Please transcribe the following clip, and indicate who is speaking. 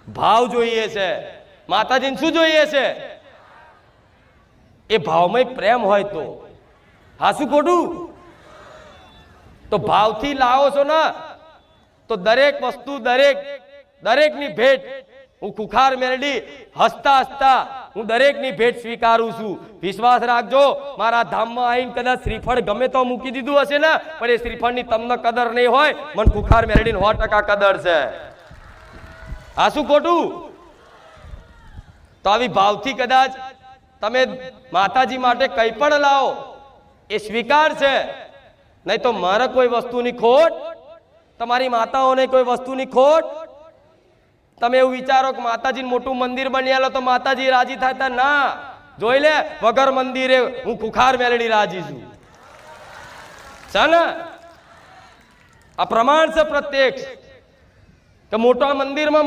Speaker 1: ભાવ જોઈએ છે, માતાજીને શું જોઈએ છે? એ ભાવમય પ્રેમ હોય તો. હા શું ખોટું? તો ભાવથી લાવો છો ને તો દરેક વસ્તુ, દરેકની ભેટ હું ખુખાર મેલડી હસતા હસતા હું દરેકની ભેટ સ્વીકારું છું. વિશ્વાસ રાખજો, મારા ધામમાં આવીને કદાચ શ્રીફળ ગમે તો મૂકી દીધું હશે ને, પણ એ શ્રીફળની તમને કદર નહીં હોય, મને ખુખાર મેલડીને 100% કદર છે. આ શું ખોટું? તો આવી ભાવથી કદાચ તમે માતાજી માટે કંઈ પણ લાવો એ સ્વીકાર છે. નહીં તો મારે કોઈ વસ્તુની ખોટ, તમારી માતાઓને કોઈ વસ્તુની ખોટ. તમે એવું વિચારો કે માતાજીને મોટું મંદિર બની આલો તો માતાજી રાજી થતા? ના, જોઈ લે વગર મંદિરે હું ખુખાર મેલડી રાજી છું. છે ને? આ પ્રમાણ છે પ્રત્યક્ષ કે મોટા મંદિરમાં